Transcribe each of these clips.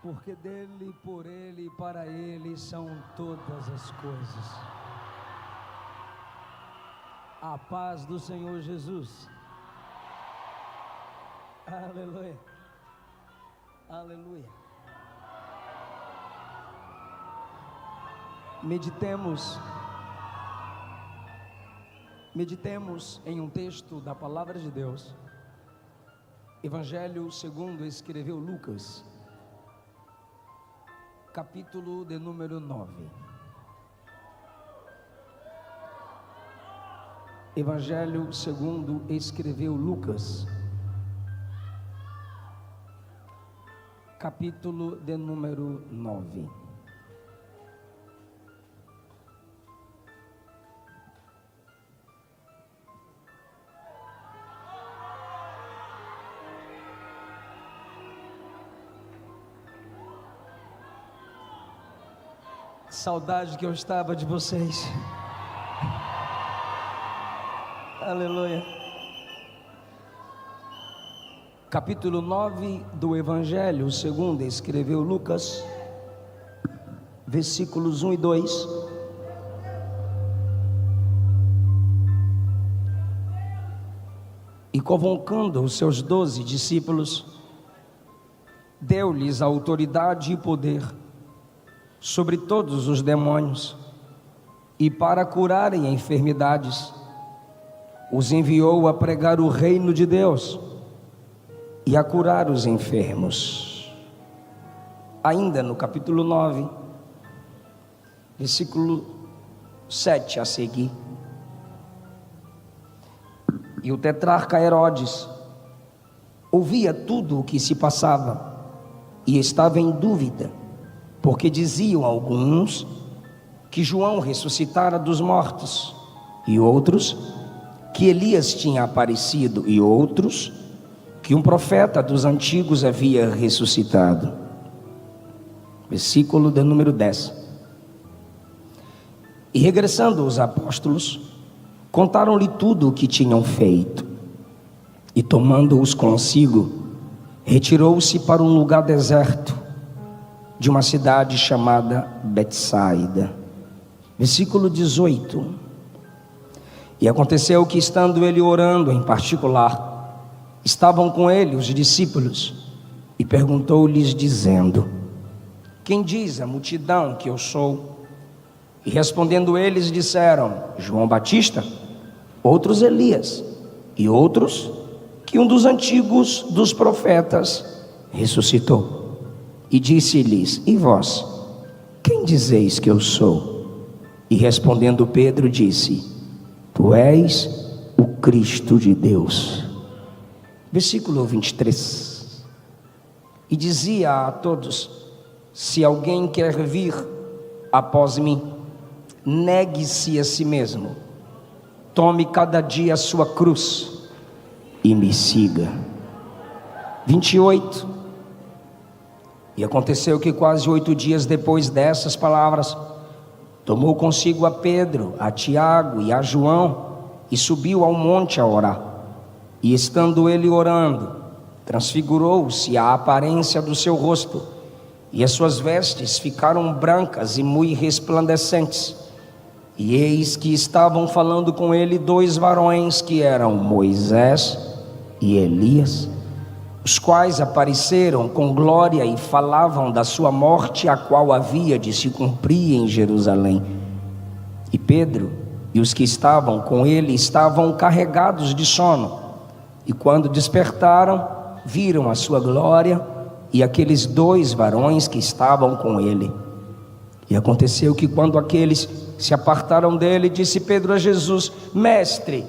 porque dele, por ele e para ele são todas as coisas. A paz do Senhor Jesus. Aleluia. Aleluia. Meditemos em um texto da palavra de Deus. Evangelho segundo escreveu Lucas, capítulo de número 9. Evangelho segundo escreveu Lucas, capítulo de número 9. Saudade que eu estava de vocês. Aleluia. Capítulo 9 do Evangelho segundo escreveu Lucas, versículos 1 e 2. E convocando os seus 12 discípulos, deu-lhes autoridade e poder sobre todos os demônios, e para curarem enfermidades, os enviou a pregar o reino de Deus e a curar os enfermos. Ainda no capítulo 9, versículo 7 a seguir. E o tetrarca Herodes ouvia tudo o que se passava e estava em dúvida, porque diziam alguns que João ressuscitara dos mortos, e outros que Elias tinha aparecido, e outros que um profeta dos antigos havia ressuscitado. Versículo de número 10. E regressando os apóstolos, contaram-lhe tudo o que tinham feito, e tomando-os consigo, retirou-se para um lugar deserto de uma cidade chamada Betsaida. Versículo 18. E aconteceu que, estando ele orando em particular, estavam com ele os discípulos, e perguntou-lhes dizendo: quem diz a multidão que eu sou? E respondendo eles disseram: João Batista, outros Elias, e outros que um dos antigos dos profetas ressuscitou. E disse-lhes: e vós, quem dizeis que eu sou? E respondendo Pedro disse: tu és o Cristo de Deus. Versículo 23. E dizia a todos: se alguém quer vir após mim, negue-se a si mesmo, tome cada dia a sua cruz e me siga. 28. E aconteceu que quase 8 dias depois dessas palavras, tomou consigo a Pedro, a Tiago e a João, e subiu ao monte a orar. E estando ele orando, transfigurou-se a aparência do seu rosto, e as suas vestes ficaram brancas e muito resplandecentes. E eis que estavam falando com ele 2 varões, que eram Moisés e Elias, os quais apareceram com glória e falavam da sua morte, a qual havia de se cumprir em Jerusalém. E Pedro e os que estavam com ele estavam carregados de sono, e quando despertaram, viram a sua glória e aqueles 2 varões que estavam com ele. E aconteceu que, quando aqueles se apartaram dele, disse Pedro a Jesus: mestre,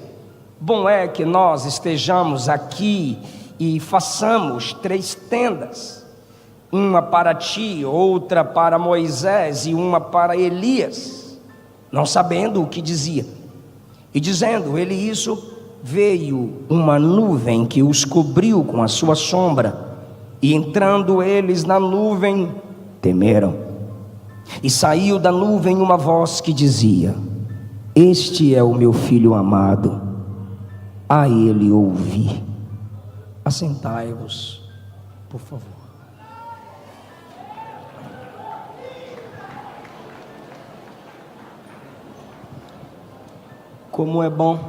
bom é que nós estejamos aqui e façamos 3 tendas, uma para ti, outra para Moisés e uma para Elias. Não sabendo o que dizia. E dizendo ele isso, veio uma nuvem que os cobriu com a sua sombra, e entrando eles na nuvem, temeram. E saiu da nuvem uma voz que dizia: este é o meu filho amado, a ele ouvi. Assentai-vos, por favor. Como é bom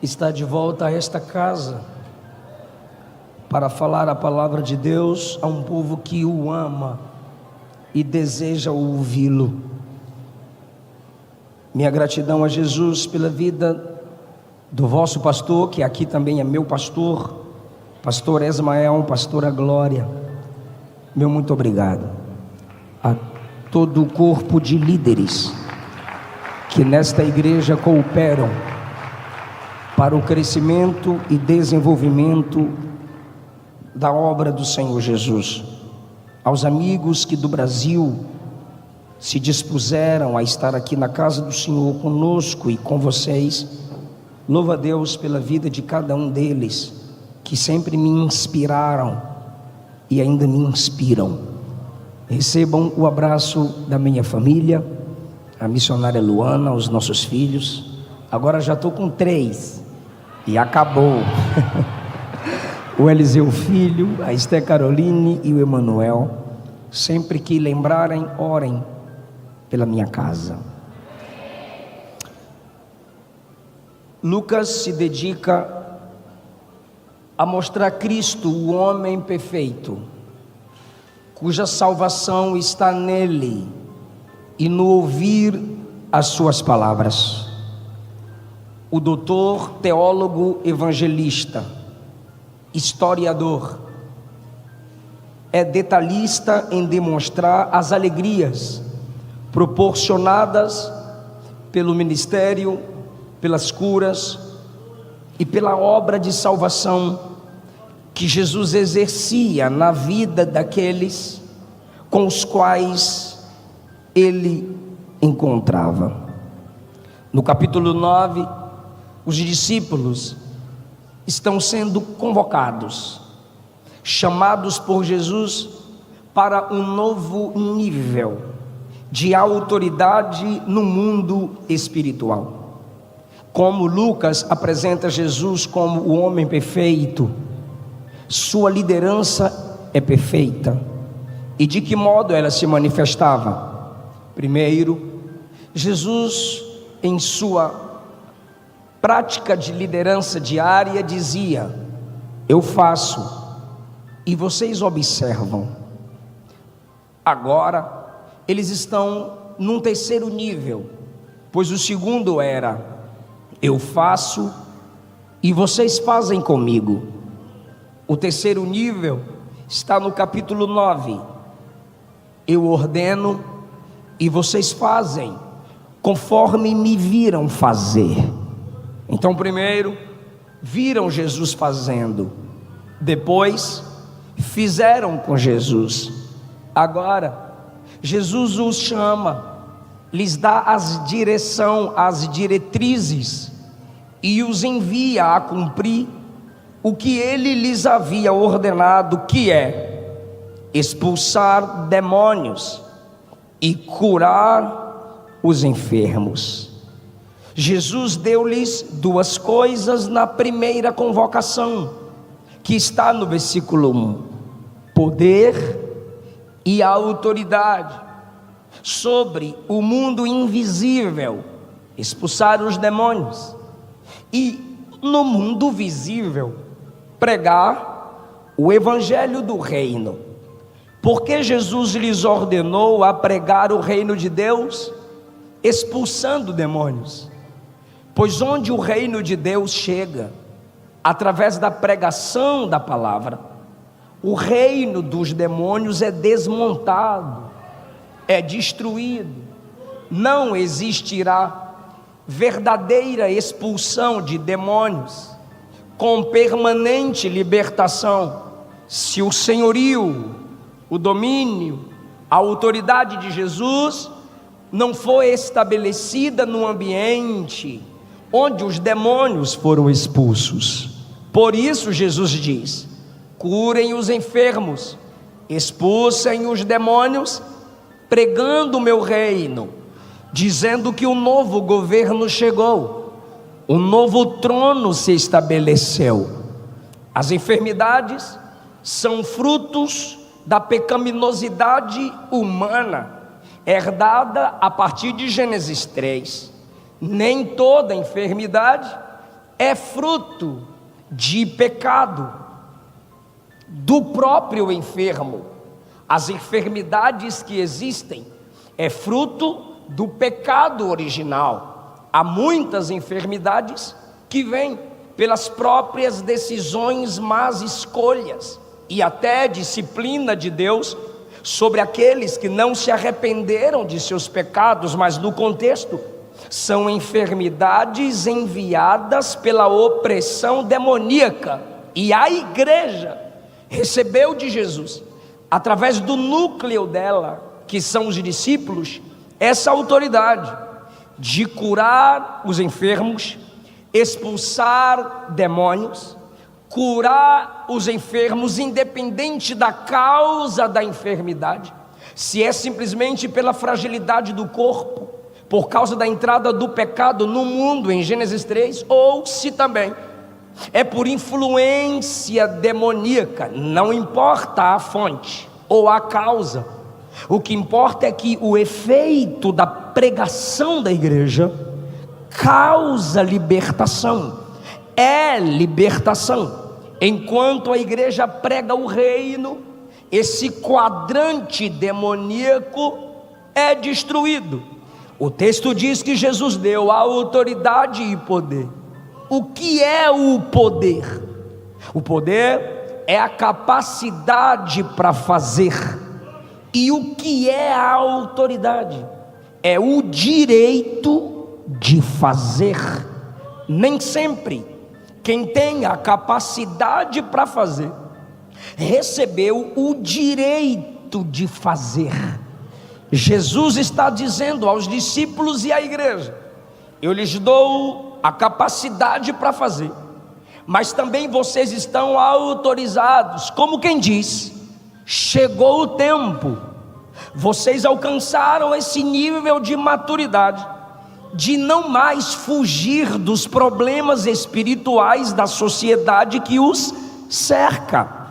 estar de volta a esta casa para falar a palavra de Deus a um povo que o ama e deseja ouvi-lo. Minha gratidão a Jesus pela vida do vosso pastor, que aqui também é meu pastor, pastor Esmael, pastora Glória. Meu muito obrigado a todo o corpo de líderes que nesta igreja cooperam para o crescimento e desenvolvimento da obra do Senhor Jesus. Aos amigos que do Brasil se dispuseram a estar aqui na casa do Senhor conosco e com vocês, louvo a Deus pela vida de cada um deles, que sempre me inspiraram e ainda me inspiram. Recebam o abraço da minha família, a missionária Luana, os nossos filhos. Agora já estou com 3 e acabou. O Eliseu Filho, a Esther Caroline e o Emanuel. Sempre que lembrarem, orem pela minha casa. Lucas se dedica a mostrar Cristo, o homem perfeito, cuja salvação está nele e no ouvir as suas palavras. O doutor, teólogo, evangelista, historiador, é detalhista em demonstrar as alegrias proporcionadas pelo ministério, pelas curas e pela obra de salvação que Jesus exercia na vida daqueles com os quais ele encontrava. No capítulo 9, os discípulos estão sendo convocados, chamados por Jesus para um novo nível de autoridade no mundo espiritual. Como Lucas apresenta Jesus como o homem perfeito, sua liderança é perfeita. E de que modo ela se manifestava? Primeiro, Jesus, em sua prática de liderança diária, dizia: eu faço e vocês observam. Agora eles estão num terceiro nível, pois o segundo era: eu faço e vocês fazem comigo. O terceiro nível está no capítulo 9: eu ordeno e vocês fazem conforme me viram fazer. Então, primeiro viram Jesus fazendo, depois fizeram com Jesus. Agora Jesus os chama, lhes dá as diretrizes e os envia a cumprir o que ele lhes havia ordenado, que é expulsar demônios e curar os enfermos. Jesus deu-lhes 2 coisas na primeira convocação, que está no versículo 1: poder e autoridade sobre o mundo invisível, expulsar os demônios, e no mundo visível, pregar o evangelho do reino. Porque Jesus lhes ordenou a pregar o reino de Deus, expulsando demônios. Pois onde o reino de Deus chega, através da pregação da palavra, o reino dos demônios é desmontado, é destruído. Não existirá verdadeira expulsão de demônios com permanente libertação, se o senhorio, o domínio, a autoridade de Jesus não foi estabelecida no ambiente onde os demônios foram expulsos. Por isso Jesus diz: curem os enfermos, expulsem os demônios, pregando o meu reino, dizendo que o novo governo chegou, o novo trono se estabeleceu. As enfermidades são frutos da pecaminosidade humana, herdada a partir de Gênesis 3. Nem toda enfermidade é fruto de pecado do próprio enfermo. As enfermidades que existem é fruto do pecado original. Há muitas enfermidades que vêm pelas próprias decisões, más escolhas e até disciplina de Deus sobre aqueles que não se arrependeram de seus pecados, mas no contexto são enfermidades enviadas pela opressão demoníaca, e a igreja recebeu de Jesus, através do núcleo dela, que são os discípulos, essa autoridade de curar os enfermos, expulsar demônios, curar os enfermos, independente da causa da enfermidade, se é simplesmente pela fragilidade do corpo, por causa da entrada do pecado no mundo, em Gênesis 3, ou se também é por influência demoníaca. Não importa a fonte ou a causa, o que importa é que o efeito da pregação da igreja causa libertação, é libertação. Enquanto a igreja prega o reino, esse quadrante demoníaco é destruído. O texto diz que Jesus deu autoridade e poder. O que é o poder? O poder é a capacidade para fazer. E o que é a autoridade? É o direito de fazer. Nem sempre quem tem a capacidade para fazer recebeu o direito de fazer. Jesus está dizendo aos discípulos e à igreja: eu lhes dou a capacidade para fazer, mas também vocês estão autorizados, como quem diz, chegou o tempo, vocês alcançaram esse nível de maturidade, de não mais fugir dos problemas espirituais da sociedade que os cerca.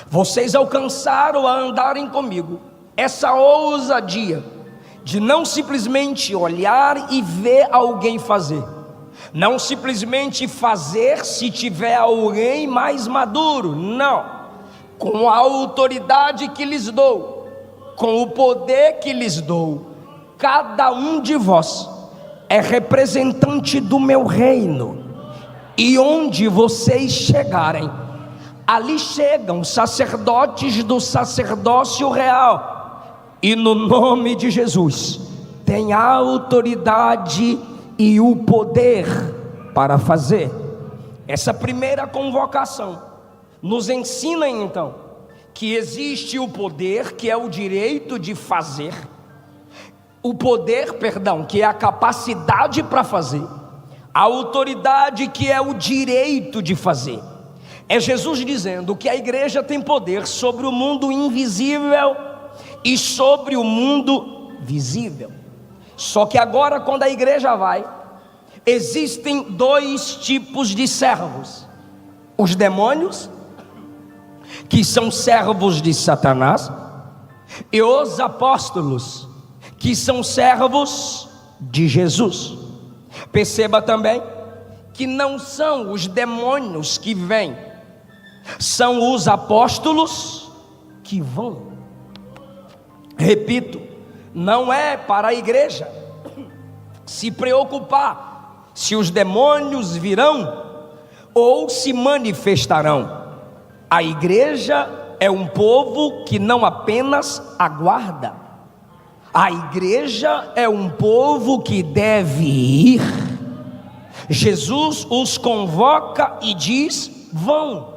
Vocês alcançaram a andarem comigo essa ousadia de não simplesmente olhar e ver alguém fazer, não simplesmente fazer se tiver alguém mais maduro, não, com a autoridade que lhes dou, com o poder que lhes dou, cada um de vós é representante do meu reino, e onde vocês chegarem, ali chegam sacerdotes do sacerdócio real, e no nome de Jesus tem a autoridade e o poder para fazer. Essa primeira convocação nos ensina então que existe o poder, que é o direito de fazer, o poder, que é a capacidade para fazer, a autoridade, que é o direito de fazer. É Jesus dizendo que a igreja tem poder sobre o mundo invisível e sobre o mundo visível. Só que agora, quando a igreja vai, existem dois tipos de servos: os demônios, que são servos de Satanás, e os apóstolos, que são servos de Jesus. Perceba também que não são os demônios que vêm, são os apóstolos que vão. Repito, não é para a igreja se preocupar se os demônios virão ou se manifestarão. A igreja é um povo que não apenas aguarda, a igreja é um povo que deve ir. Jesus os convoca e diz: vão.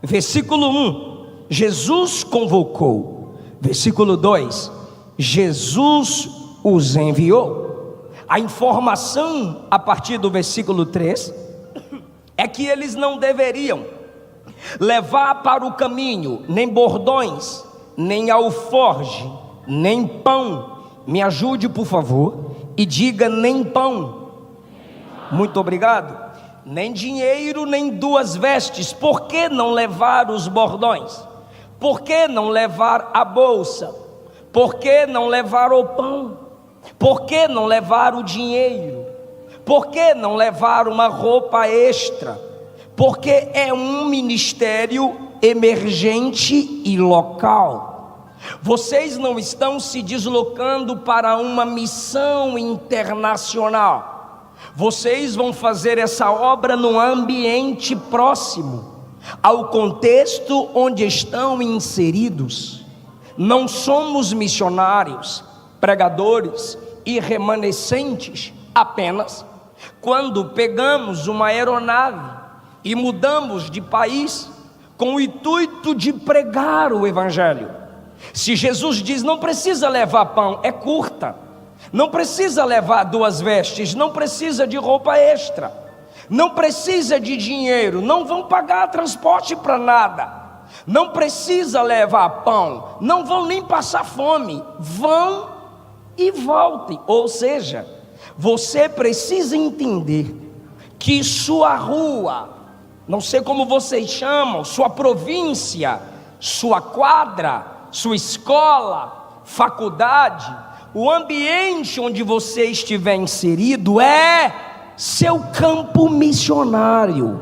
Versículo 1, Jesus convocou. Versículo 2, Jesus os enviou. A informação a partir do versículo 3 é que eles não deveriam levar para o caminho nem bordões, nem alforge, nem pão. Me ajude, por favor, e diga: nem pão. Muito obrigado. Nem dinheiro, nem duas vestes. Por que não levar os bordões? Por que não levar a bolsa? Por que não levar o pão? Por que não levar o dinheiro? Por que não levar uma roupa extra? Porque é um ministério emergente e local. Vocês não estão se deslocando para uma missão internacional. Vocês vão fazer essa obra num ambiente próximo ao contexto onde estão inseridos. Não somos missionários, pregadores e remanescentes apenas quando pegamos uma aeronave e mudamos de país com o intuito de pregar o evangelho. Se Jesus diz não precisa levar pão, é curta. Não precisa levar 2 vestes, não precisa de roupa extra, não precisa de dinheiro, não vão pagar transporte para nada, não precisa levar pão, não vão nem passar fome, vão e voltem. Ou seja, você precisa entender que sua rua, não sei como vocês chamam, sua província, sua quadra, sua escola, faculdade, o ambiente onde você estiver inserido é seu campo missionário.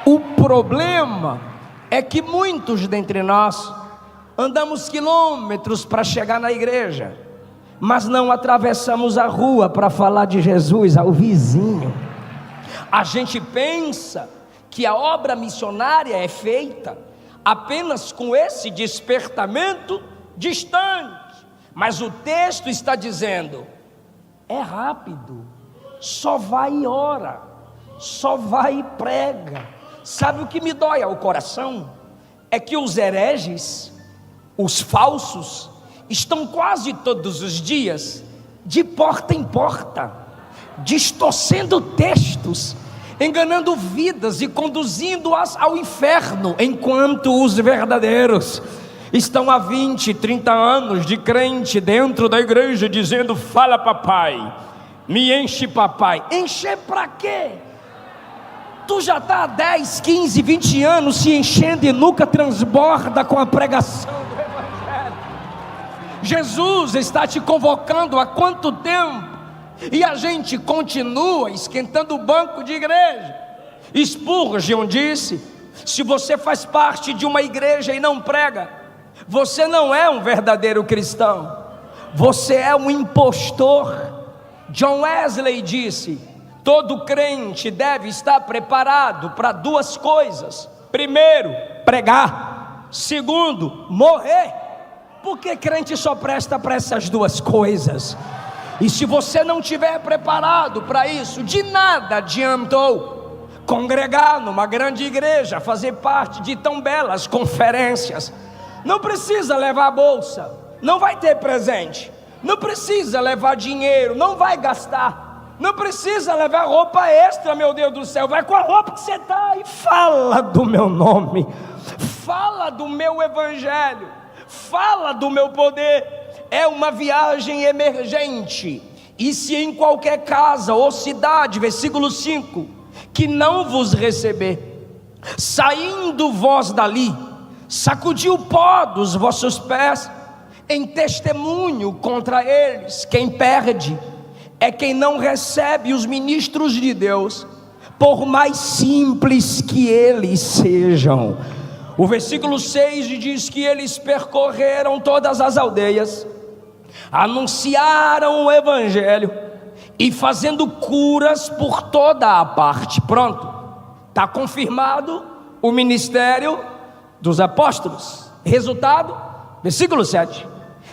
O problema é que muitos dentre nós andamos quilômetros para chegar na igreja, mas não atravessamos a rua para falar de Jesus ao vizinho. A gente pensa que a obra missionária é feita apenas com esse despertamento distante, mas o texto está dizendo, é rápido, só vai e ora, só vai e prega. Sabe o que me dói ao coração? É que os hereges, os falsos, estão quase todos os dias de porta em porta, distorcendo textos, enganando vidas e conduzindo-as ao inferno, enquanto os verdadeiros estão há 20, 30 anos de crente dentro da igreja dizendo, fala papai, me enche papai. Encher para quê? Tu já está há 10, 15, 20 anos se enchendo e nunca transborda com a pregação do evangelho. Jesus está te convocando há quanto tempo? E a gente continua esquentando o banco de igreja. Spurgeon disse, se você faz parte de uma igreja e não prega, você não é um verdadeiro cristão, você é um impostor. John Wesley disse, todo crente deve estar preparado para 2 coisas: primeiro, pregar; segundo, morrer. Porque crente só presta para essas 2 coisas. E se você não estiver preparado para isso, de nada adiantou congregar numa grande igreja, fazer parte de tão belas conferências. Não precisa levar bolsa, não vai ter presente. Não precisa levar dinheiro, não vai gastar. Não precisa levar roupa extra, meu Deus do céu. Vai com a roupa que você está e fala do meu nome, fala do meu evangelho, fala do meu poder. É uma viagem emergente. E se em qualquer casa ou cidade, versículo 5, que não vos receber, saindo vós dali, sacudiu o pó dos vossos pés, em testemunho contra eles. Quem perde é quem não recebe os ministros de Deus, por mais simples que eles sejam. O versículo 6 diz que eles percorreram todas as aldeias, anunciaram o evangelho e fazendo curas por toda a parte. Pronto, está confirmado o ministério dos apóstolos. Resultado, versículo 7,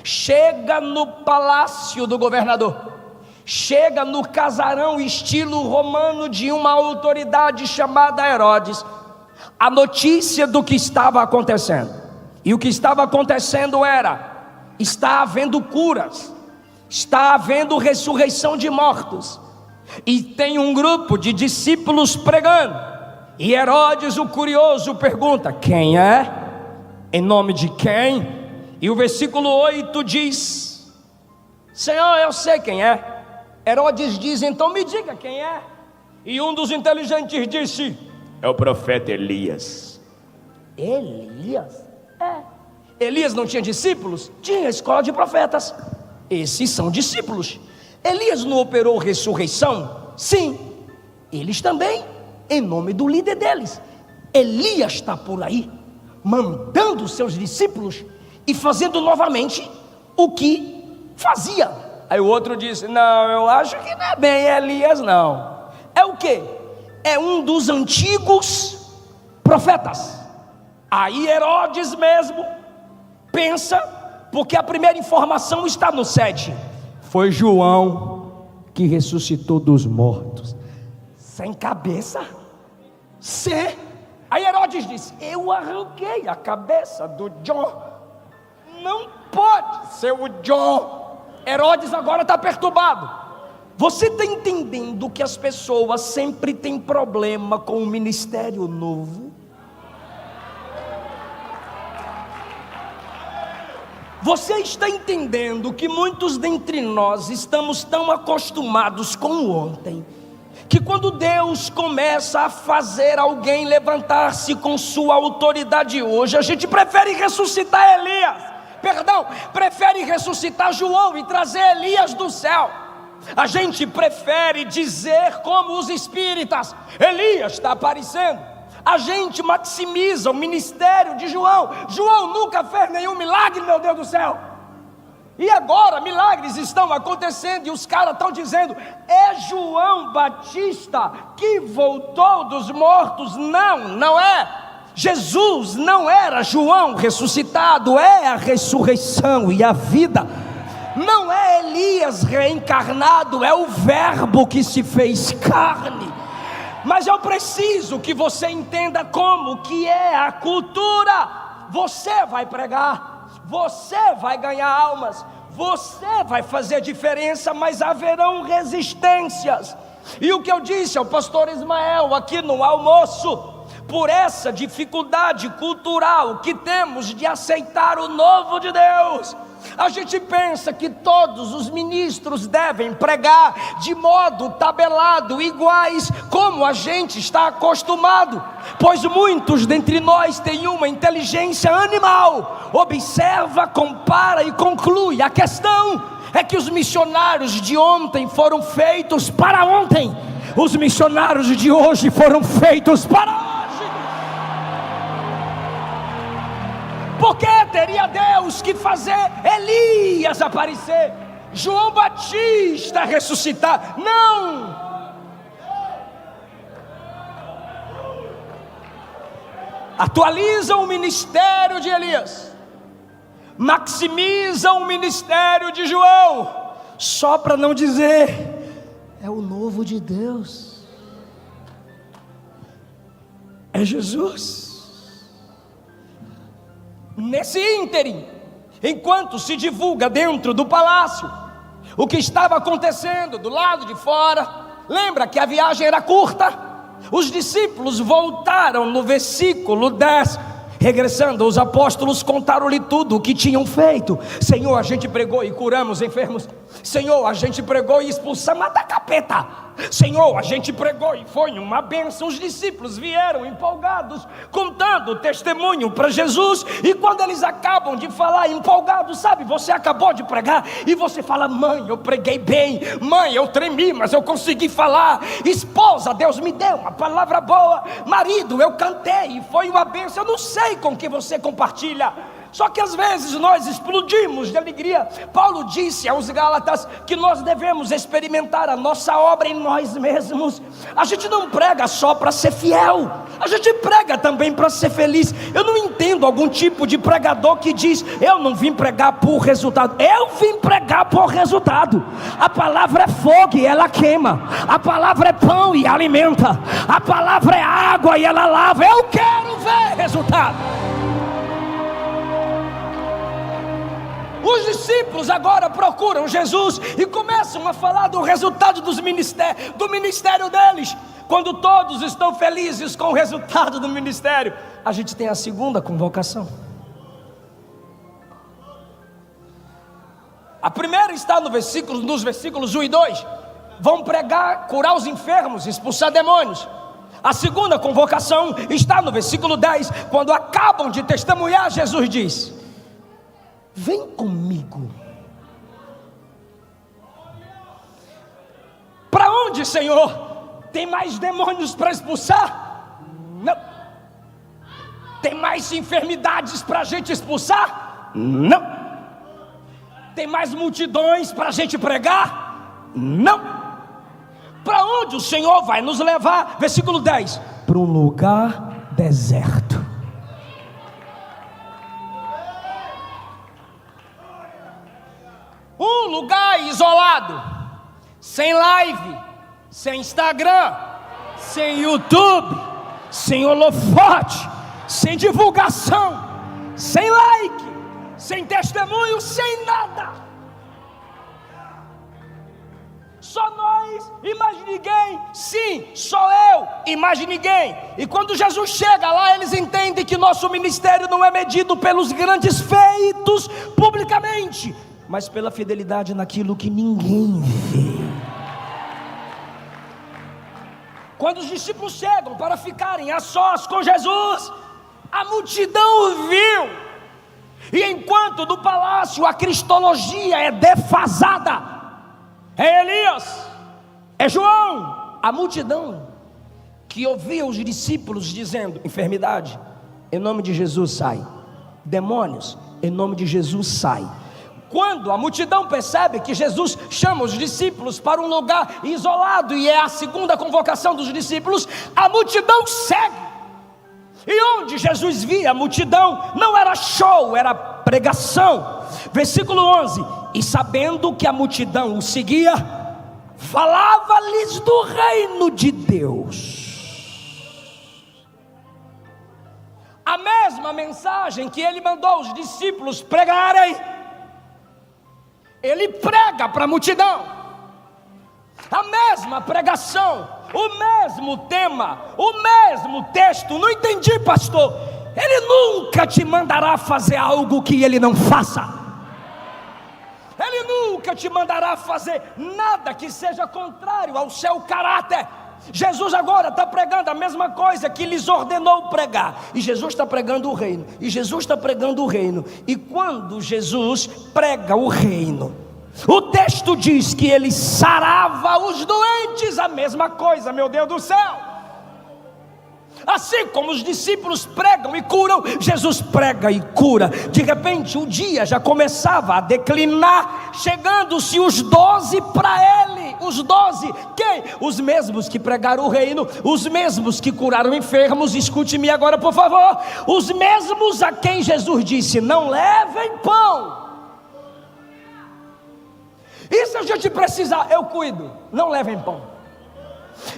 chega no palácio do governador, chega no casarão estilo romano de uma autoridade chamada Herodes, a notícia do que estava acontecendo. E o que estava acontecendo era, está havendo curas, está havendo ressurreição de mortos, e tem um grupo de discípulos pregando. E Herodes, o curioso, pergunta, quem é? Em nome de quem? E o versículo 8 diz, Senhor, eu sei quem é. Herodes diz, então me diga quem é. E um dos inteligentes disse, é o profeta Elias. Elias? É. Elias não tinha discípulos? Tinha escola de profetas. Esses são discípulos. Elias não operou ressurreição? Sim. Eles também, em nome do líder deles. Elias está por aí, mandando seus discípulos e fazendo novamente o que fazia. Aí o outro disse: não, eu acho que não é bem Elias não. É o quê? É um dos antigos profetas. Aí Herodes mesmo pensa, porque a primeira informação está no 7. Foi João que ressuscitou dos mortos. Sem cabeça? Sim. Aí Herodes disse: eu arranquei a cabeça do John. Não pode ser o John. Herodes agora está perturbado. Você está entendendo que as pessoas sempre têm problema com o ministério novo? Você está entendendo que muitos dentre nós estamos tão acostumados com o ontem, que quando Deus começa a fazer alguém levantar-se com sua autoridade hoje, a gente prefere ressuscitar Elias, prefere ressuscitar João e trazer Elias do céu. A gente prefere dizer como os espíritas: Elias está aparecendo. A gente maximiza o ministério de João. João nunca fez nenhum milagre, meu Deus do céu. E agora milagres estão acontecendo e os caras estão dizendo: é João Batista que voltou dos mortos. Não, não é. Jesus não era João ressuscitado, é a ressurreição e a vida. Não é Elias reencarnado, é o verbo que se fez carne. Mas eu preciso que você entenda como que é a cultura. Você vai pregar, você vai ganhar almas, você vai fazer diferença, mas haverão resistências. E o que eu disse ao pastor Ismael aqui no almoço, por essa dificuldade cultural que temos de aceitar o novo de Deus, a gente pensa que todos os ministros devem pregar de modo tabelado, iguais, como a gente está acostumado, pois muitos dentre nós têm uma inteligência animal. Observa, compara e conclui. A questão é que os missionários de ontem foram feitos para ontem, os missionários de hoje foram feitos para hoje. Porque teria Deus que fazer Elias aparecer, João Batista ressuscitar? Não! Atualiza o ministério de Elias, maximiza o ministério de João, só para não dizer: é o novo de Deus, é Jesus. Nesse ínterim, enquanto se divulga dentro do palácio o que estava acontecendo do lado de fora, lembra que a viagem era curta? Os discípulos voltaram no versículo 10, regressando, os apóstolos contaram-lhe tudo o que tinham feito. Senhor, a gente pregou e curamos enfermos. Senhor, a gente pregou e expulsamos até capeta. Senhor, a gente pregou e foi uma bênção. Os discípulos vieram empolgados, contando o testemunho para Jesus. E quando eles acabam de falar empolgados, sabe, você acabou de pregar e você fala: mãe, eu preguei bem, mãe, eu tremi, mas eu consegui falar. Esposa, Deus me deu uma palavra boa. Marido, eu cantei e foi uma bênção. Eu não sei com que você compartilha, só que às vezes nós explodimos de alegria. Paulo disse aos Gálatas que nós devemos experimentar a nossa obra em nós mesmos. A gente não prega só para ser fiel, a gente prega também para ser feliz. Eu não entendo algum tipo de pregador que diz: eu não vim pregar por resultado. Eu vim pregar por resultado. A palavra é fogo e ela queima, a palavra é pão e alimenta, a palavra é água e ela lava. Eu quero ver resultado. Os discípulos agora procuram Jesus e começam a falar do resultado do ministério deles. Quando todos estão felizes com o resultado do ministério, a gente tem a segunda convocação. A primeira está nos versículos 1 e 2. Vão pregar, curar os enfermos, expulsar demônios. A segunda convocação está no versículo 10, quando acabam de testemunhar, Jesus diz: Vem comigo. Para onde, Senhor? Tem mais demônios para expulsar? Não. Tem mais enfermidades para a gente expulsar? Não. Tem mais multidões para a gente pregar? Não. Para onde o Senhor vai nos levar? Versículo 10: para um lugar deserto. Um lugar isolado, sem live, sem Instagram, sem YouTube, sem holofote, sem divulgação, sem like, sem testemunho, sem nada. Só nós e mais ninguém. Sim, só eu e mais ninguém. E quando Jesus chega lá, eles entendem que nosso ministério não é medido pelos grandes feitos publicamente, mas pela fidelidade naquilo que ninguém vê. Quando os discípulos chegam para ficarem a sós com Jesus, a multidão viu. E enquanto no palácio a cristologia é defasada, é Elias, é João, a multidão que ouvia os discípulos dizendo: enfermidade, em nome de Jesus sai. Demônios, em nome de Jesus sai. Quando a multidão percebe que Jesus chama os discípulos para um lugar isolado, e é a segunda convocação dos discípulos, a multidão segue. E onde Jesus via a multidão, não era show, era pregação. Versículo 11: e sabendo que a multidão o seguia, falava-lhes do reino de Deus. A mesma mensagem que ele mandou os discípulos pregarem, ele prega para a multidão. A mesma pregação, o mesmo tema, o mesmo texto. Não entendi, pastor. Ele nunca te mandará fazer algo que ele não faça. Ele nunca te mandará fazer nada que seja contrário ao seu caráter. Jesus agora está pregando a mesma coisa que lhes ordenou pregar. E Jesus está pregando o reino. E Jesus está pregando o reino. E quando Jesus prega o reino, o texto diz que ele sarava os doentes. A mesma coisa, meu Deus do céu. Assim como os discípulos pregam e curam, Jesus prega e cura. De repente o dia já começava a declinar, chegando-se os 12 para ele. Os 12, quem? Os mesmos que pregaram o reino, os mesmos que curaram enfermos. Escute-me agora, por favor. Os mesmos a quem Jesus disse: não levem pão. E se a gente precisar, eu cuido, não levem pão.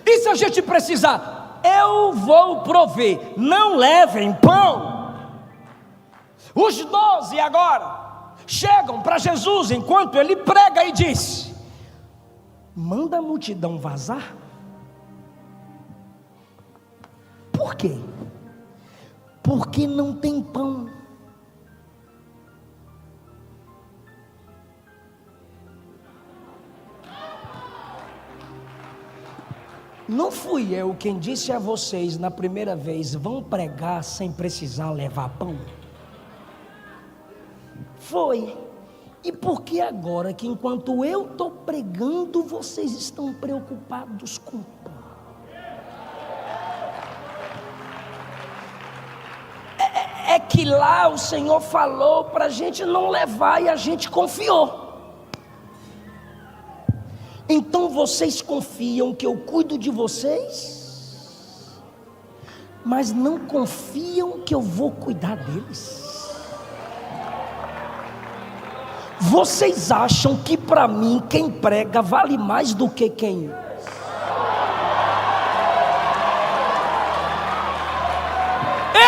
E se a gente precisar, eu vou prover, não levem pão. Os 12 agora chegam para Jesus enquanto ele prega e diz: manda a multidão vazar. Por quê? Porque não tem pão. Não fui eu quem disse a vocês na primeira vez: vão pregar sem precisar levar pão? Foi. E por que agora que enquanto eu estou pregando, vocês estão preocupados com pão? É que lá o Senhor falou para a gente não levar e a gente confiou. Então vocês confiam que eu cuido de vocês, mas não confiam que eu vou cuidar deles. Vocês acham que para mim quem prega vale mais do que quem?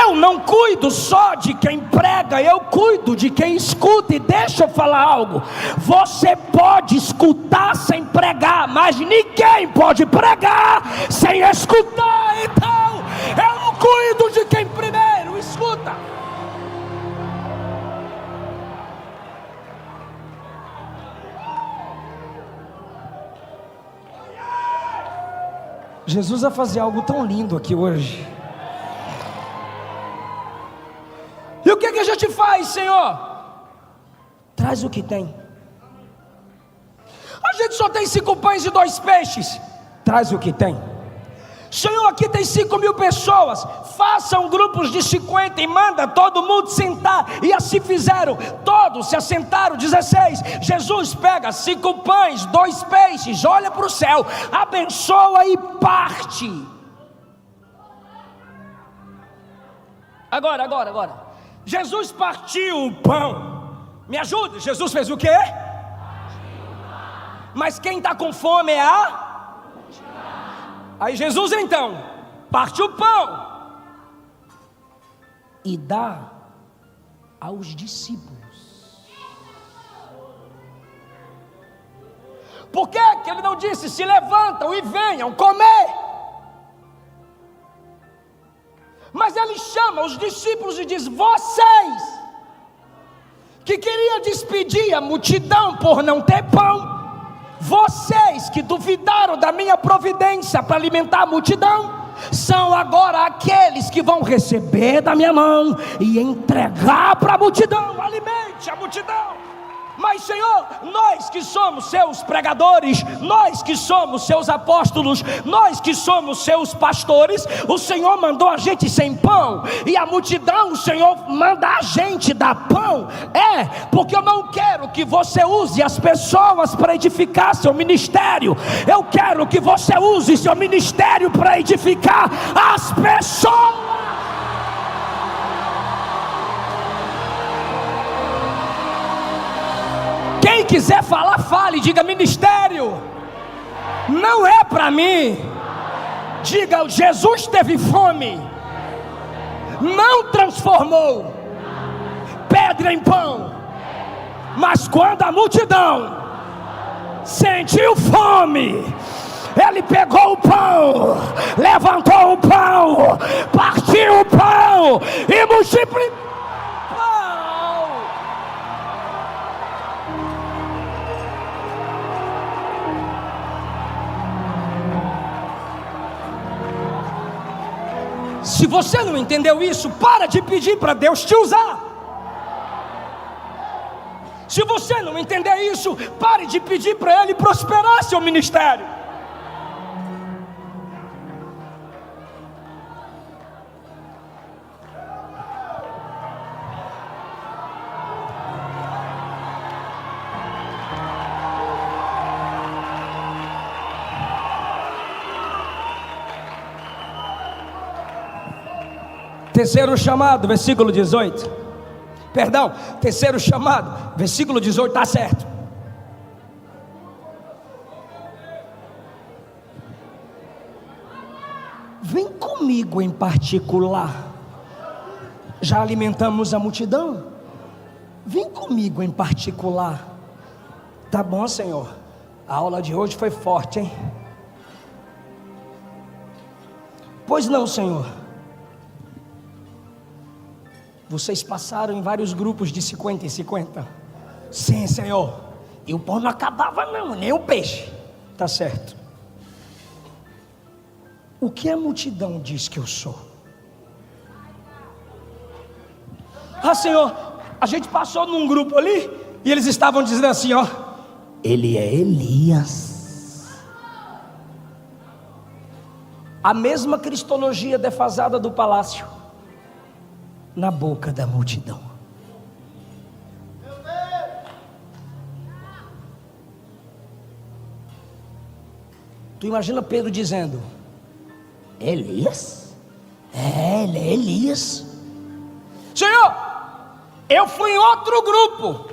Eu não cuido só de quem prega, eu cuido de quem escuta. E deixa eu falar algo: você pode escutar sem pregar, mas ninguém pode pregar sem escutar. Então eu cuido de quem primeiro escuta. Jesus vai fazer algo tão lindo aqui hoje. E o que a gente faz, Senhor? Traz o que tem. A gente só tem 5 pães e 2 peixes. Traz o que tem. Senhor, aqui tem 5.000 pessoas. Façam grupos de 50 e manda todo mundo sentar. E assim fizeram. Todos se assentaram. 16. Jesus pega 5 pães, 2 peixes, olha para o céu, abençoa e parte. Agora. Jesus partiu o pão. Me ajuda. Jesus fez o quê? Mas quem está com fome é a... Aí Jesus então parte o pão e dá aos discípulos. Por que que ele não disse: se levantam e venham comer? Mas ele chama os discípulos e diz: vocês que queriam despedir a multidão por não ter pão, vocês que duvidaram da minha providência para alimentar a multidão, são agora aqueles que vão receber da minha mão e entregar para a multidão. Alimente a multidão. Mas Senhor, nós que somos seus pregadores, nós que somos seus apóstolos, nós que somos seus pastores, o Senhor mandou a gente sem pão, e a multidão, o Senhor manda a gente dar pão. Porque eu não quero que você use as pessoas para edificar seu ministério. Eu quero que você use seu ministério para edificar as pessoas. Quem quiser falar, fale, diga: ministério não é para mim. Diga: Jesus teve fome, não transformou pedra em pão, mas quando a multidão sentiu fome, ele pegou o pão, levantou o pão, partiu o pão e multiplicou. Se você não entendeu isso, para de pedir para Deus te usar. Se você não entender isso, pare de pedir para Ele prosperar seu ministério. Terceiro chamado, versículo 18. Perdão, terceiro chamado, versículo 18, está certo. Vem comigo em particular. Já alimentamos a multidão? Vem comigo em particular. Tá bom, Senhor. A aula de hoje foi forte, hein? Pois não, Senhor. Vocês passaram em vários grupos de 50 em 50. Sim, Senhor. E o pão não acabava não, nem o peixe. Tá certo. O que a multidão diz que eu sou? Ah, Senhor, a gente passou num grupo ali e eles estavam dizendo assim, ó: ele é Elias. A mesma cristologia defasada do palácio na boca da multidão. Tu imagina Pedro dizendo: Elias? Ele é Elias. Senhor, eu fui em outro grupo,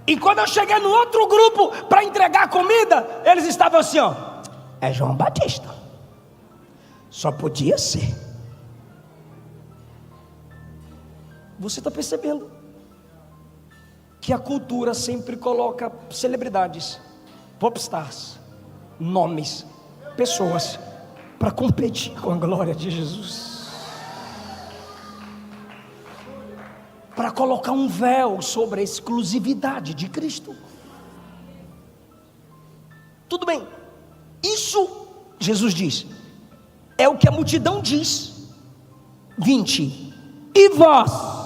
e quando eu cheguei no outro grupo para entregar comida, eles estavam assim, ó: é João Batista. Só podia ser. Você está percebendo que a cultura sempre coloca celebridades, popstars, nomes, pessoas para competir com a glória de Jesus, para colocar um véu sobre a exclusividade de Cristo. Tudo bem, isso Jesus diz, é o que a multidão diz. 20. E vós?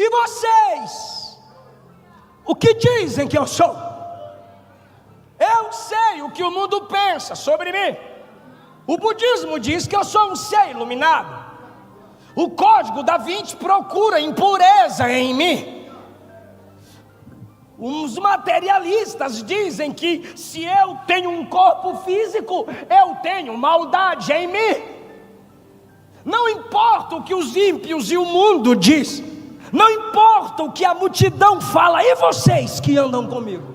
E vocês, o que dizem que eu sou? Eu sei o que o mundo pensa sobre mim. O budismo diz que eu sou um ser iluminado. O código da Vinci procura impureza em mim. Os materialistas dizem que se eu tenho um corpo físico, eu tenho maldade em mim. Não importa o que os ímpios e o mundo diz, não importa o que a multidão fala. E vocês que andam comigo,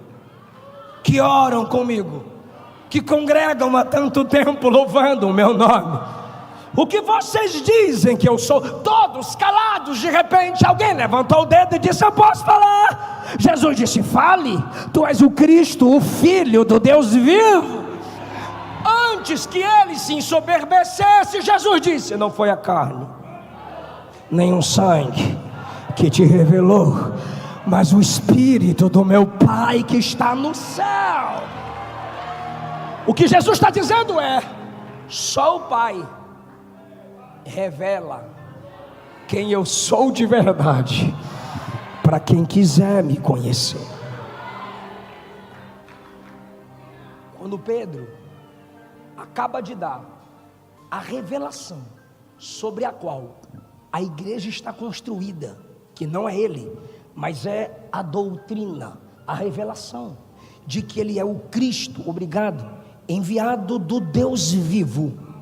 que oram comigo, que congregam há tanto tempo louvando o meu nome, o que vocês dizem que eu sou? Todos calados. De repente alguém levantou o dedo e disse: eu posso falar. Jesus disse: fale, tu és o Cristo, o Filho do Deus vivo. Antes que ele se ensoberbecesse, Jesus disse: não foi a carne, nem o sangue que te revelou, mas o Espírito do meu Pai que está no céu. O que Jesus está dizendo é: só o Pai revela quem eu sou de verdade, para quem quiser me conhecer. Quando Pedro acaba de dar a revelação sobre a qual a igreja está construída, que não é ele, mas é a doutrina, a revelação de que ele é o Cristo, enviado do Deus vivo.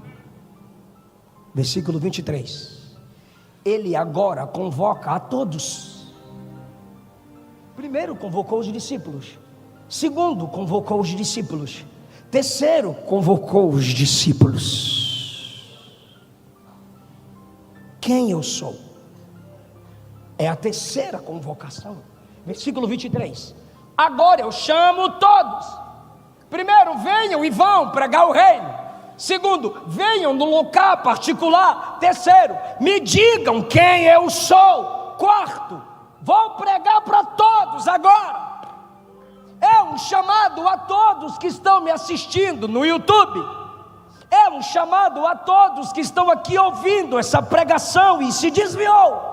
Versículo 23. Ele agora convoca a todos. Primeiro convocou os discípulos. Segundo, convocou os discípulos. Terceiro, convocou os discípulos. Quem eu sou? É a terceira convocação. Versículo 23. Agora eu chamo todos. Primeiro, venham e vão pregar o reino. Segundo, venham no local particular. Terceiro, me digam quem eu sou. Quarto, vou pregar para todos agora. É um chamado a todos que estão me assistindo no YouTube. É um chamado a todos que estão aqui ouvindo essa pregação e se desviou.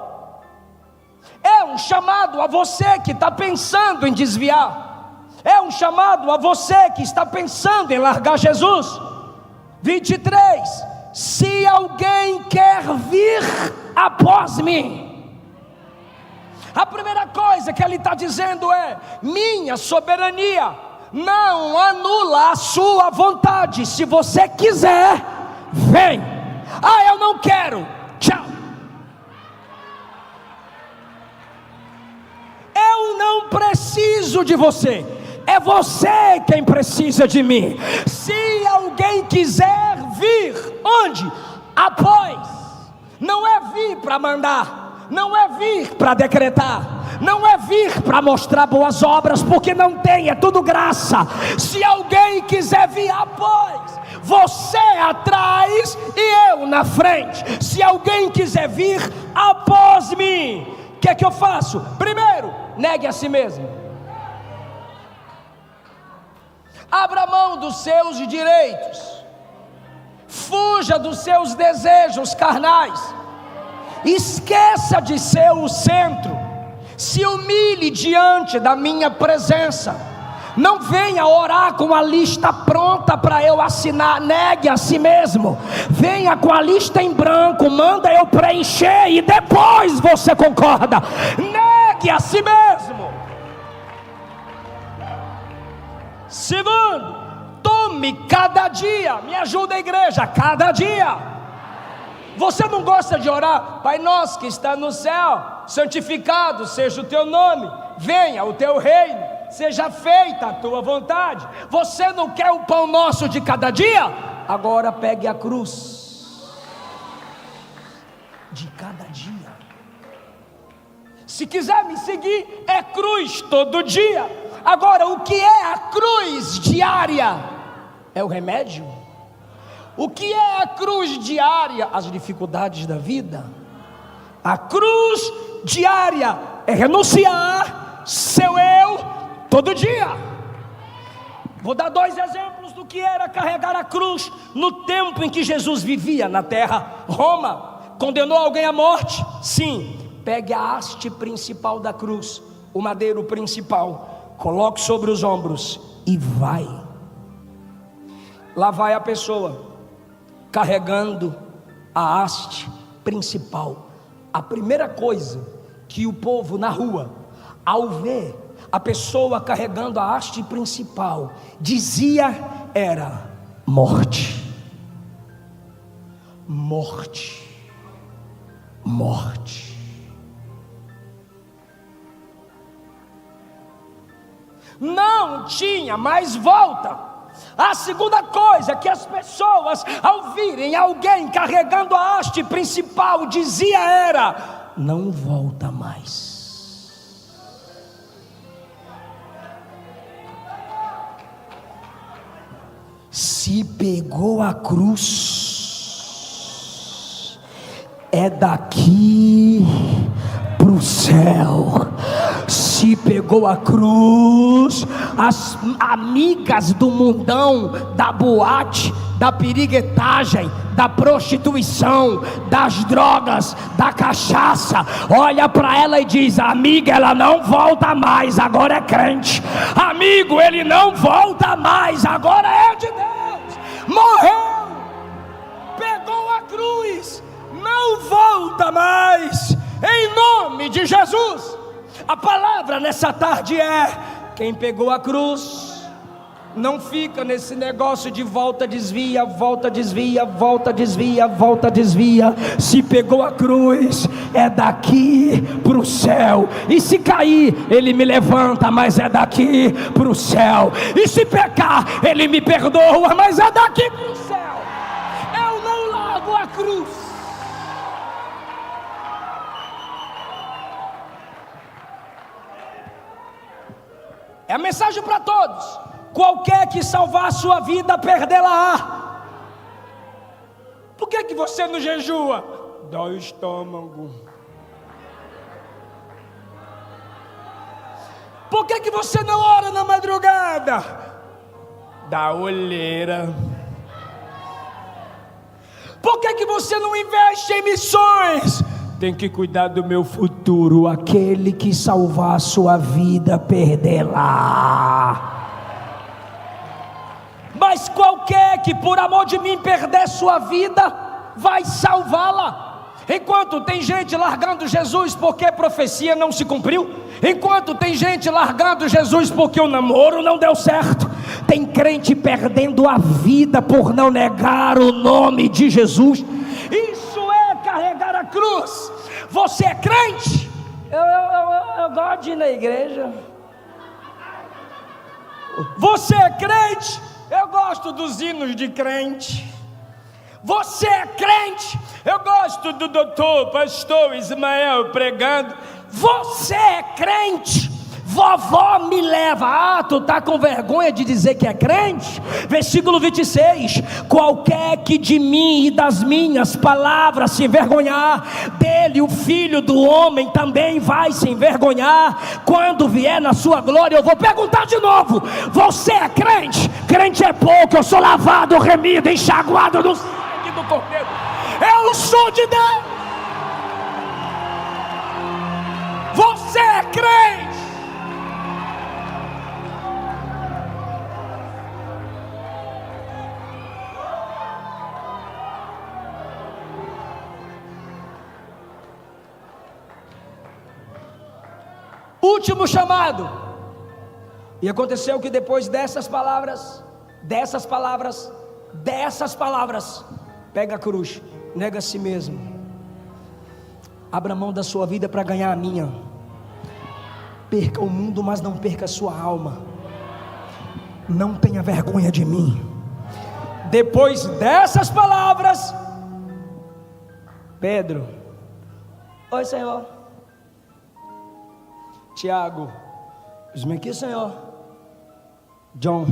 É um chamado a você que está pensando em desviar. É um chamado a você que está pensando em largar Jesus. 23. Se alguém quer vir após mim. A primeira coisa que ele está dizendo é: minha soberania não anula a sua vontade. Se você quiser, vem. Ah, eu não quero, tchau. Eu não preciso de você, é você quem precisa de mim. Se alguém quiser vir, onde? Após. Não é vir para mandar, não é vir para decretar, não é vir para mostrar boas obras, porque não tem, é tudo graça. Se alguém quiser vir após, você atrás e eu na frente. Se alguém quiser vir após mim, o que é que eu faço? Primeiro, negue a si mesmo. Abra mão dos seus direitos. Fuja dos seus desejos carnais. Esqueça de ser o centro. Se humilhe diante da minha presença. Não venha orar com a lista pronta para eu assinar. Negue a si mesmo. Venha com a lista em branco, manda eu preencher e depois você concorda. Negue a si mesmo. Segundo, tome cada dia. Me ajuda, a igreja, cada dia. Você não gosta de orar? Pai nosso que está no céu, santificado seja o teu nome, venha o teu reino, seja feita a tua vontade. Você não quer o pão nosso de cada dia? Agora pegue a cruz de cada dia. Se quiser me seguir, é cruz todo dia. Agora, o que é a cruz diária? É o remédio. O que é a cruz diária? As dificuldades da vida. A cruz diária é renunciar seu eu todo dia. Vou dar 2 exemplos do que era carregar a cruz no tempo em que Jesus vivia na terra. Roma condenou alguém à morte? Sim. pegue a haste principal da cruz, o madeiro principal, coloque sobre os ombros e vai. Lá vai a pessoa carregando a haste principal. A primeira coisa que o povo na rua, ao ver a pessoa carregando a haste principal, dizia era: morte, morte, morte. Não tinha mais volta. A segunda coisa que as pessoas, ao virem alguém carregando a haste principal, dizia era: não volta mais. Se pegou a cruz, é daqui pro céu. Se pegou a cruz, as amigas do mundão, da boate, da piriguetagem, da prostituição, das drogas, da cachaça, olha para ela e diz: amiga, ela não volta mais, agora é crente. Amigo, ele não volta mais, agora é de Deus. Morreu, pegou a cruz, não volta mais, em nome de Jesus. A palavra nessa tarde é: quem pegou a cruz, não fica nesse negócio de volta, desvia, volta, desvia, volta, desvia, volta, desvia. Se pegou a cruz, é daqui para o céu. E se cair, ele me levanta, mas é daqui para o céu. E se pecar, ele me perdoa, mas é daqui para o céu. Eu não largo a cruz. É a mensagem para todos. Qualquer que salvar a sua vida, perdê-la-á. Por que você não jejua? Dói o estômago. Por que você não ora na madrugada? Dá olheira. Por que você não investe em missões? Tem que cuidar do meu futuro. Aquele que salvar a sua vida, perdê-la. Mas qualquer que por amor de mim perder sua vida, vai salvá-la. Enquanto tem gente largando Jesus porque a profecia não se cumpriu, enquanto tem gente largando Jesus porque o namoro não deu certo, tem crente perdendo a vida por não negar o nome de Jesus. Isso é carregar a cruz. Você é crente? Eu gosto de ir na igreja. Você é crente? Eu gosto dos hinos de crente. Você é crente? Eu gosto do doutor, pastor Ismael pregando. Você é crente? Vovó me leva. Ah, tu tá com vergonha de dizer que é crente? Versículo 26: qualquer que de mim e das minhas palavras se envergonhar, dele o Filho do Homem também vai se envergonhar, quando vier na sua glória. Eu vou perguntar de novo: você é crente? Crente é pouco, eu sou lavado, remido, enxaguado no sangue do Cordeiro. Eu sou de Deus. Você é crente? Último chamado. E aconteceu que depois dessas palavras, pega a cruz, nega a si mesmo, abra mão da sua vida para ganhar a minha. Perca o mundo, mas não perca a sua alma. Não tenha vergonha de mim. Depois dessas palavras, Pedro: oi, Senhor. Tiago: eis-me aqui, Senhor. John: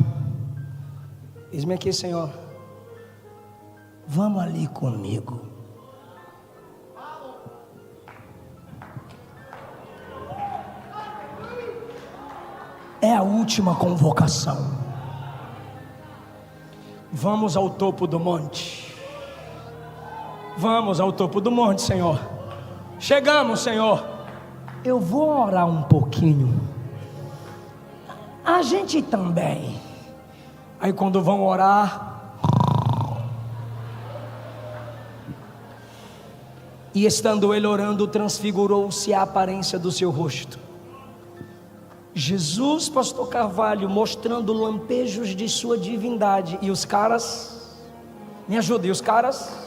eis-me aqui, Senhor. Vamos ali comigo. É a última convocação. Vamos ao topo do monte. Vamos ao topo do monte, Senhor. Chegamos, Senhor. Eu vou orar um pouquinho. A gente também. Aí quando vão orar, e estando ele orando, transfigurou-se a aparência do seu rosto. Jesus, pastor Carvalho, mostrando lampejos de sua divindade. E os caras, me ajudem, os caras,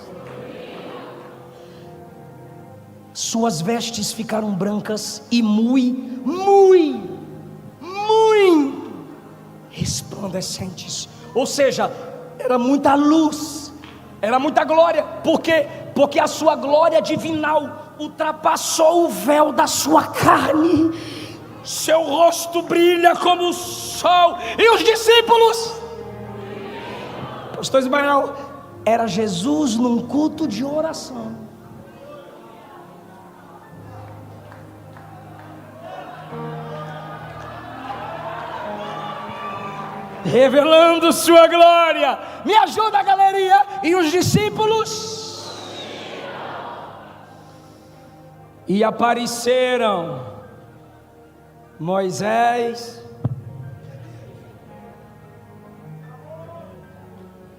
suas vestes ficaram brancas e muito resplandecentes. Ou seja, era muita luz, era muita glória. Por quê? Porque a sua glória divinal ultrapassou o véu da sua carne. Seu rosto brilha como o sol. E os discípulos? Pastor Ismael, era Jesus num culto de oração. Revelando sua glória. Me ajuda, galeria. E os discípulos? E apareceram Moisés.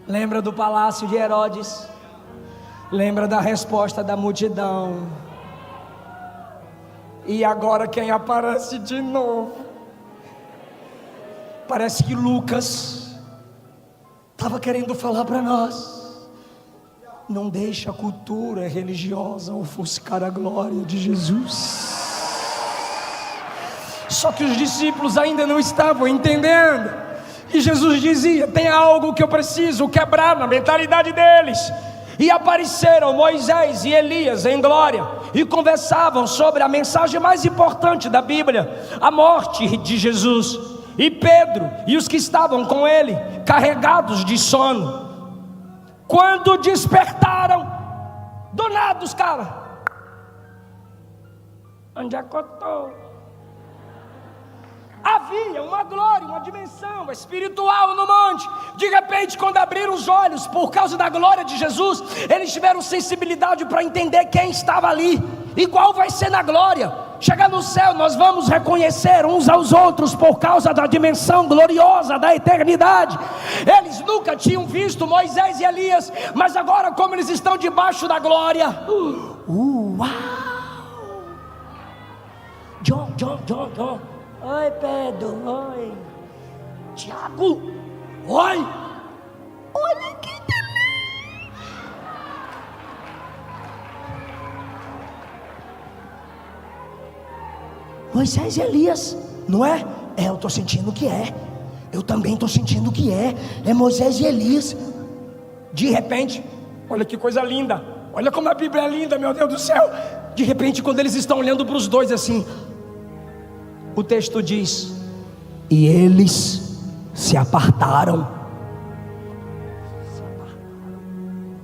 Lembra do palácio de Herodes? Lembra da resposta da multidão? E agora quem aparece de novo? Parece que Lucas estava querendo falar para nós: não deixe a cultura religiosa ofuscar a glória de Jesus. Só que os discípulos ainda não estavam entendendo. E Jesus dizia: tem algo que eu preciso quebrar na mentalidade deles. E apareceram Moisés e Elias em glória, e conversavam sobre a mensagem mais importante da Bíblia, a morte de Jesus. E Pedro e os que estavam com ele, carregados de sono, quando despertaram, do nada os caras: onde é que eu estou? Havia uma glória, uma dimensão espiritual no monte. De repente, quando abriram os olhos, por causa da glória de Jesus, eles tiveram sensibilidade para entender quem estava ali. Igual vai ser na glória. Chegar no céu, nós vamos reconhecer uns aos outros por causa da dimensão gloriosa da eternidade. Eles nunca tinham visto Moisés e Elias, mas agora, como eles estão debaixo da glória, uau! John. Oi, Pedro. Oi, Tiago. Oi. Olha que delícia. Moisés e Elias, não é? Eu estou sentindo que é. Eu também estou sentindo que é. É Moisés e Elias. De repente, olha que coisa linda. Olha como a Bíblia é linda, meu Deus do céu. De repente, quando eles estão olhando para os dois assim, o texto diz: e eles se apartaram.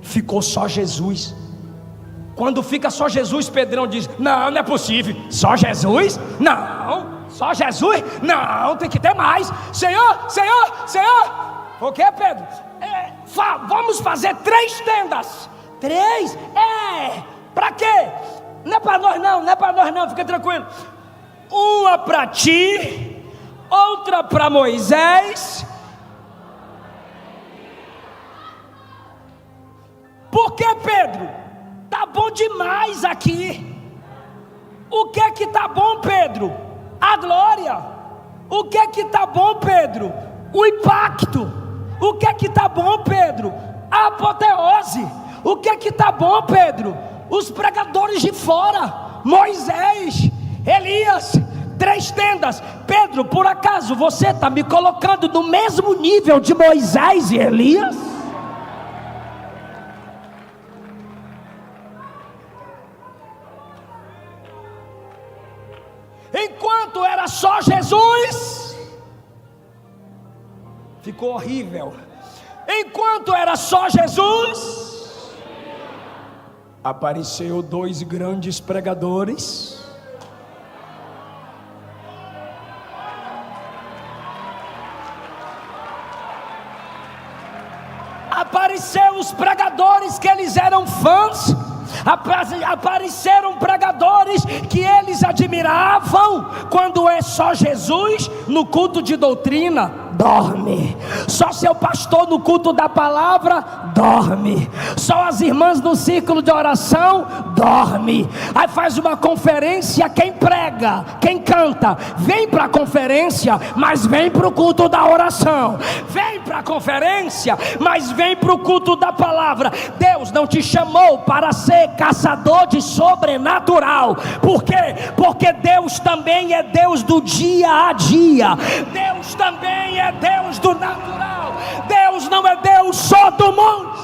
Ficou só Jesus. Quando fica só Jesus, Pedrão diz: não é possível. Só Jesus? Não. Só Jesus? Não, tem que ter mais. Senhor. O que, Pedro? Vamos fazer 3 tendas. 3? Para quê? Não é para nós não, fica tranquilo. Uma para ti, outra para Moisés. Por que, Pedro? Tá bom demais aqui. O que é que tá bom, Pedro? A glória. O que é que tá bom, Pedro? O impacto. O que é que tá bom, Pedro? A apoteose. O que é que tá bom, Pedro? Os pregadores de fora. Moisés, Elias, 3 tendas. Pedro, por acaso você está me colocando no mesmo nível de Moisés e Elias? Enquanto era só Jesus, ficou horrível. Enquanto era só Jesus, apareceu 2 grandes pregadores. Apareceram os pregadores que eles eram fãs. Apareceram pregadores pastores que eles admiravam, quando é só Jesus no culto de doutrina, dorme. Só seu pastor no culto da palavra, dorme. Só as irmãs no círculo de oração, dorme. Aí faz uma conferência, quem prega, quem canta, vem para a conferência, mas vem para o culto da oração. Vem para a conferência, mas vem para o culto da palavra. Deus não te chamou para ser caçador de sobrenatural. Por quê? Porque Deus também é Deus do dia a dia. Deus também é Deus do natural. Deus não é Deus só do monte.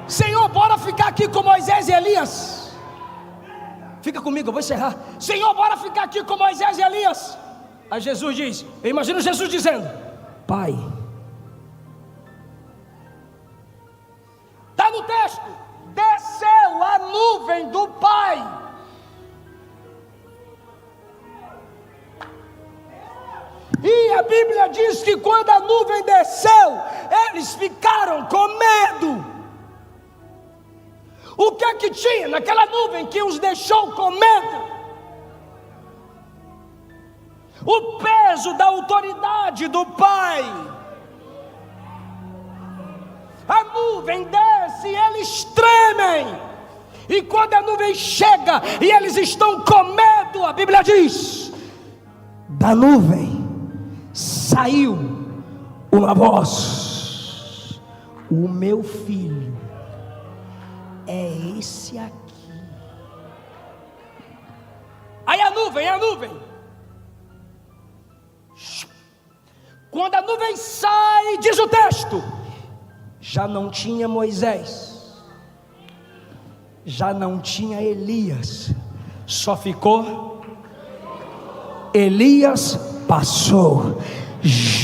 Senhor, bora ficar aqui com Moisés e Elias. Fica comigo, eu vou encerrar. Senhor, bora ficar aqui com Moisés e Elias. Aí Jesus diz, eu imagino Jesus dizendo: Pai, está no texto, desceu a nuvem do Pai. E a Bíblia diz que quando a nuvem desceu, eles ficaram com medo. O que é que tinha naquela nuvem que os deixou com medo? O peso da autoridade do Pai. A nuvem desce e eles tremem. E quando a nuvem chega e eles estão com medo, a Bíblia diz: da nuvem saiu uma voz: o meu filho é esse aqui. Aí a nuvem. Quando a nuvem sai, diz o texto, já não tinha Moisés, já não tinha Elias, só ficou Elias. Passou,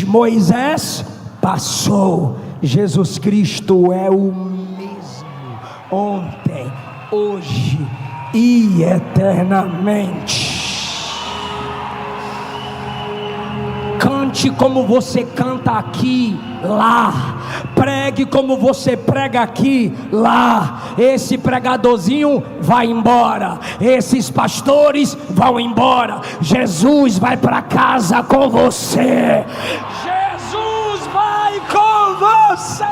Moisés passou, Jesus Cristo é o mesmo ontem, hoje e eternamente. Cante como você canta aqui, lá. Pregue como você prega aqui, lá. Esse pregadorzinho vai embora, esses pastores vão embora. Jesus vai para casa com você. Jesus vai com você.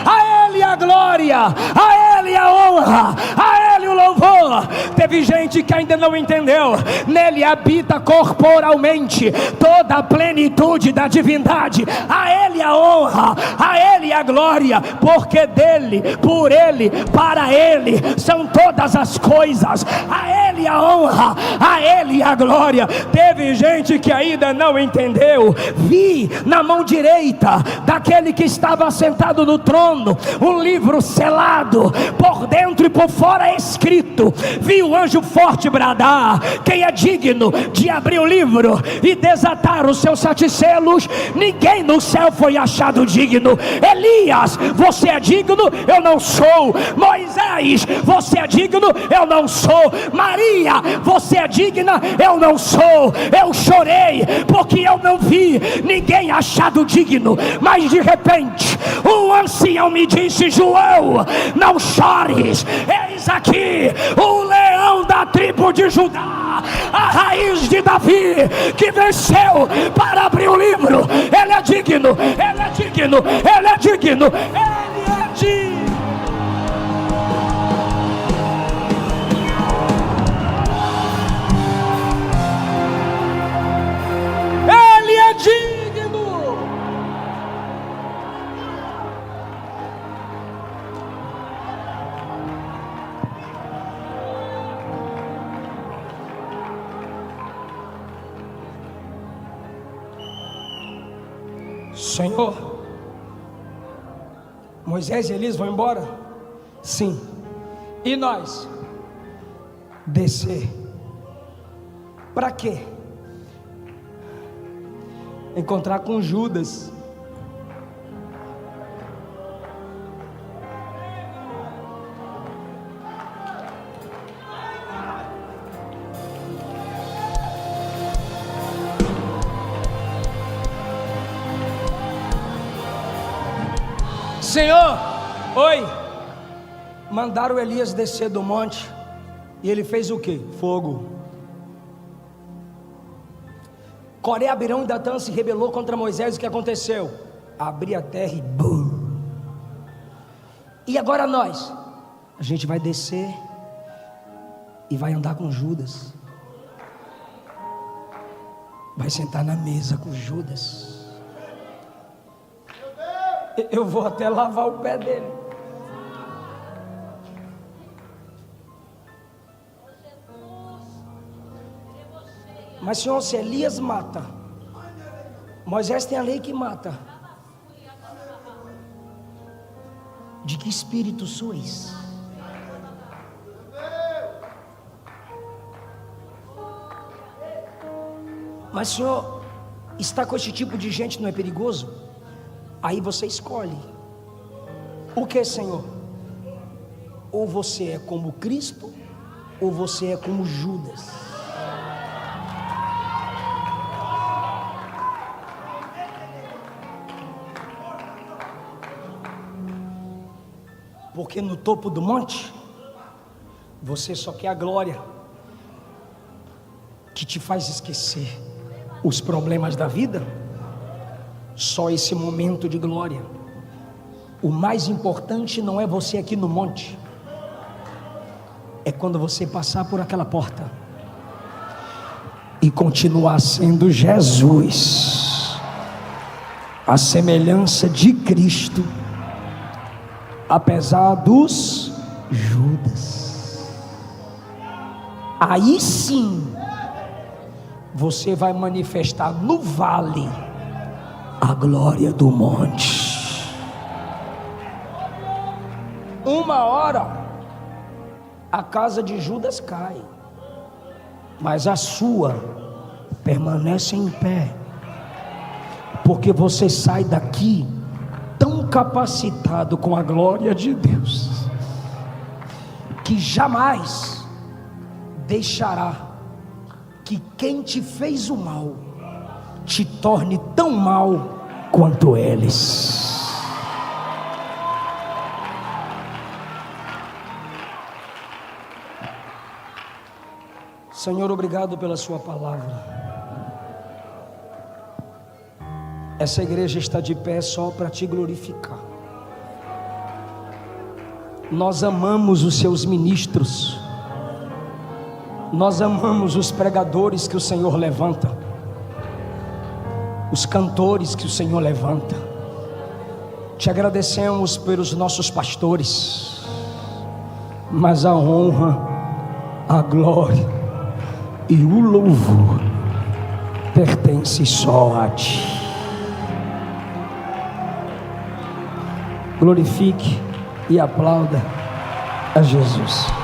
A Ele a glória, a Ele a honra, a Ele o louvor. Teve gente que ainda não entendeu. Nele habita corporalmente toda a plenitude da divindade. A Ele a honra, a Ele a glória, porque dele, por Ele, para Ele são todas as coisas. A Ele a honra, a Ele a glória. Teve gente que ainda não entendeu. Vi na mão direita daquele que estava sentado no trono um livro selado, por dentro e por fora escrito. Vi o anjo forte bradar: quem é digno de abrir o livro e desatar os seus 7 selos? Ninguém no céu foi achado digno. Elias, você é digno? Eu não sou. Moisés, você é digno? Eu não sou. Maria, você é digna? Eu não sou. Eu chorei porque eu não vi ninguém achado digno. Mas de repente um ancião me disse: João, não chores, eis aqui o leão da tribo de Judá, a raiz de Davi, que venceu para abrir o livro. Ele é digno, ele é digno, ele é digno, ele é digno. Ele é digno. Senhor, Moisés e Elias vão embora? Sim. E nós? Descer. Para quê? Encontrar com Judas. Senhor, oi, Mandaram Elias descer do monte. E ele fez o quê? Fogo. Coré, Abirão e Datã se rebelou contra Moisés. O que aconteceu? Abriu a terra e bum. E agora nós? A gente vai descer e vai andar com Judas. Vai sentar na mesa com Judas. Eu vou até lavar o pé dele. Mas, Senhor, se Elias mata, Moisés tem a lei que mata. De que espírito sois? Mas, Senhor, estar com esse tipo de gente não é perigoso? Aí você escolhe. O que, Senhor? Ou você é como Cristo, ou você é como Judas. Porque no topo do monte, você só quer a glória, que te faz esquecer os problemas da vida. Só esse momento de glória. O mais importante não é você aqui no monte, é quando você passar por aquela porta e continuar sendo Jesus, a semelhança de Cristo, apesar dos Judas. Aí sim você vai manifestar no vale a glória do monte. Uma hora a casa de Judas cai, mas a sua permanece em pé, porque você sai daqui tão capacitado com a glória de Deus, que jamais deixará que quem te fez o mal te torne tão mal quanto eles. Senhor, obrigado pela sua palavra. Essa igreja está de pé só para te glorificar. Nós amamos os seus ministros. Nós amamos os pregadores que o Senhor levanta, os cantores que o Senhor levanta. Te agradecemos pelos nossos pastores, mas a honra, a glória e o louvor pertence só a Ti. Glorifique e aplauda a Jesus.